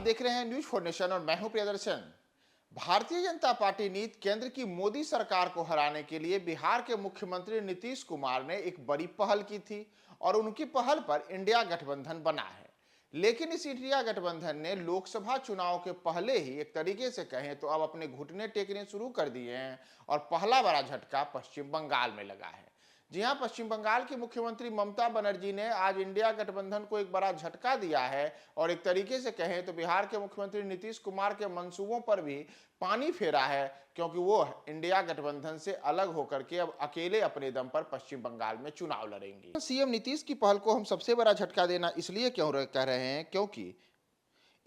देख रहे हैं न्यूज फॉर नेशन और मैं हूं प्रियदर्शन। भारतीय जनता पार्टी नीति केंद्र की मोदी सरकार को हराने के लिए बिहार के मुख्यमंत्री नीतीश कुमार ने एक बड़ी पहल की थी और उनकी पहल पर इंडिया गठबंधन बना है। लेकिन इस इंडिया गठबंधन ने लोकसभा चुनाव के पहले ही एक तरीके से कहें तो अब अपने घुटने टेकने शुरू कर दिए हैं और पहला बड़ा झटका पश्चिम बंगाल में लगा है। जी हां, पश्चिम बंगाल की मुख्यमंत्री ममता बनर्जी ने आज इंडिया गठबंधन को एक बड़ा झटका दिया है और एक तरीके से कहें तो बिहार के मुख्यमंत्री नीतीश कुमार के मंसूबों पर भी पानी फेरा है, क्योंकि वो इंडिया गठबंधन से अलग होकर के अब अकेले अपने दम पर पश्चिम बंगाल में चुनाव लड़ेंगे। सीएम नीतीश की पहल को हम सबसे बड़ा झटका देना इसलिए क्यों कह रहे हैं, क्योंकि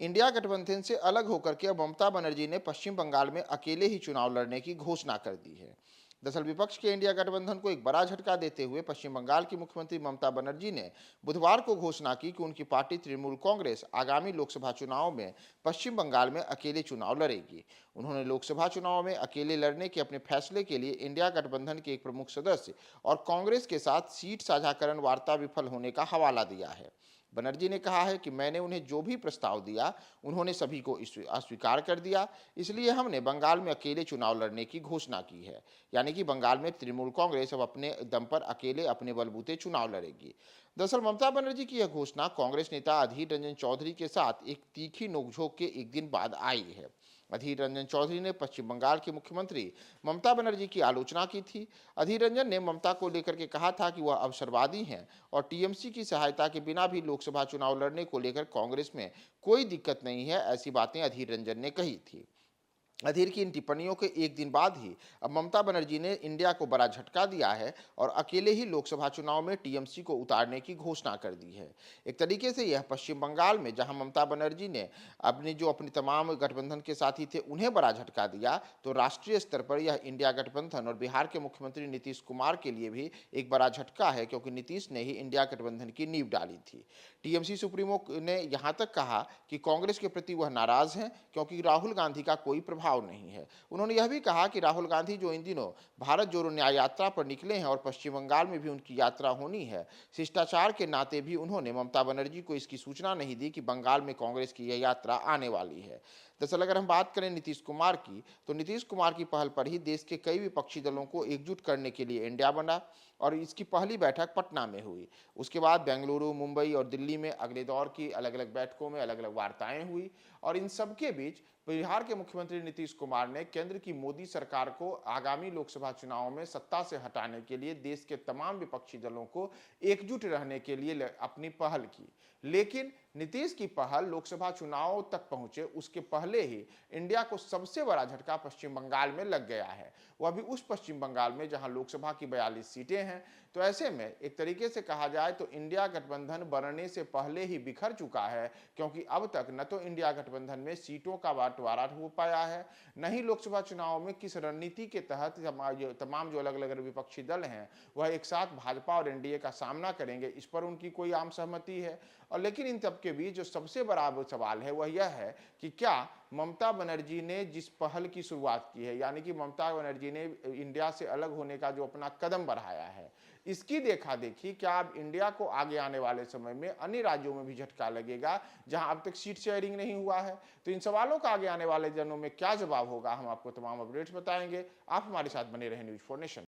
इंडिया गठबंधन से अलग होकर के अब ममता बनर्जी ने पश्चिम बंगाल में अकेले ही चुनाव लड़ने की घोषणा कर दी है। दरअसल विपक्ष के इंडिया गठबंधन को एक बड़ा झटका देते हुए पश्चिम बंगाल की मुख्यमंत्री ममता बनर्जी ने बुधवार को घोषणा की कि उनकी पार्टी तृणमूल कांग्रेस आगामी लोकसभा चुनाव में पश्चिम बंगाल में अकेले चुनाव लड़ेगी। उन्होंने लोकसभा चुनाव में अकेले लड़ने के अपने फैसले के लिए इंडिया गठबंधन के एक प्रमुख सदस्य और कांग्रेस के साथ सीट साझाकरण वार्ता विफल होने का हवाला दिया है। बनर्जी ने कहा है कि मैंने उन्हें जो भी प्रस्ताव दिया उन्होंने सभी को अस्वीकार कर दिया, इसलिए हमने बंगाल में अकेले चुनाव लड़ने की घोषणा की है। यानी कि बंगाल में तृणमूल कांग्रेस अब अपने दम पर अकेले अपने बलबूते चुनाव लड़ेगी। दरअसल ममता बनर्जी की यह घोषणा कांग्रेस नेता अधीर रंजन चौधरी के साथ एक तीखी नोकझोंक के एक दिन बाद आई है। अधीर रंजन चौधरी ने पश्चिम बंगाल की मुख्यमंत्री ममता बनर्जी की आलोचना की थी। अधीर रंजन ने ममता को लेकर के कहा था कि वह अवसरवादी हैं और टीएमसी की सहायता के बिना भी लोकसभा चुनाव लड़ने को लेकर कांग्रेस में कोई दिक्कत नहीं है, ऐसी बातें अधीर रंजन ने कही थी। अधीर की इन टिप्पणियों के एक दिन बाद ही अब ममता बनर्जी ने इंडिया को बड़ा झटका दिया है और अकेले ही लोकसभा चुनाव में टीएमसी को उतारने की घोषणा कर दी है। एक तरीके से यह पश्चिम बंगाल में जहां ममता बनर्जी ने अपने तमाम गठबंधन के साथी थे उन्हें बड़ा झटका दिया, तो राष्ट्रीय स्तर पर यह इंडिया गठबंधन और बिहार के मुख्यमंत्री नीतीश कुमार के लिए भी एक बड़ा झटका है, क्योंकि नीतीश ने ही इंडिया गठबंधन की नींव डाली थी। टीएमसी सुप्रीमो ने यहां तक कहा कि कांग्रेस के प्रति वह नाराज हैं क्योंकि राहुल गांधी का कोई प्रभाव नहीं है। उन्होंने यह भी कहा कि राहुल गांधी जो इन दिनों भारत जोड़ो न्याय यात्रा पर निकले हैं और पश्चिम बंगाल में भी उनकी यात्रा होनी है, शिष्टाचार के नाते भी उन्होंने ममता बनर्जी को इसकी सूचना नहीं दी कि बंगाल में कांग्रेस की यह यात्रा आने वाली है। दरअसल अगर हम बात करें नीतीश कुमार की, तो नीतीश कुमार की पहल पर ही देश के कई विपक्षी दलों को एकजुट करने के लिए इंडिया बना और इसकी पहली बैठक पटना में हुई। उसके बाद बेंगलुरु, मुंबई और दिल्ली में अगले दौर की अलग अलग बैठकों में अलग अलग वार्ताएं हुई और इन सब के बीच बिहार के मुख्यमंत्री नीतीश कुमार ने केंद्र की मोदी सरकार को आगामी लोकसभा चुनाव में सत्ता से हटाने के लिए देश के तमाम विपक्षी दलों को एकजुट रहने के लिए अपनी पहल की। लेकिन नीतीश की पहल लोकसभा चुनाव तक पहुंचे उसके पहले ही इंडिया को सबसे बड़ा झटका पश्चिम बंगाल में लग गया है, वह भी उस पश्चिम बंगाल में जहां लोकसभा की 42 सीटें हैं। तो ऐसे में एक तरीके से कहा जाए तो इंडिया गठबंधन बनने से पहले ही बिखर चुका है, क्योंकि अब तक न तो इंडिया गठबंधन में सीटों का बंटवारा हो पाया है, न ही लोकसभा चुनाव में किस रणनीति के तहत तमाम जो अलग अलग विपक्षी दल हैं वह एक साथ भाजपा और एनडीए का सामना करेंगे, इस पर उनकी कोई आम सहमति है। और लेकिन इन सब के बीच जो सबसे बड़ा सवाल है वह यह है कि क्या ममता बनर्जी ने जिस पहल की शुरुआत की है, यानी कि ममता बनर्जी ने इंडिया से अलग होने का जो अपना कदम बढ़ाया है, इसकी देखा देखी क्या अब इंडिया को आगे आने वाले समय में अन्य राज्यों में भी झटका लगेगा जहां अब तक सीट शेयरिंग नहीं हुआ है। तो इन सवालों का आगे आने वाले दिनों में क्या जवाब होगा, हम आपको तमाम अपडेट्स बताएंगे। आप हमारे साथ बने रहें न्यूज फॉर नेशन।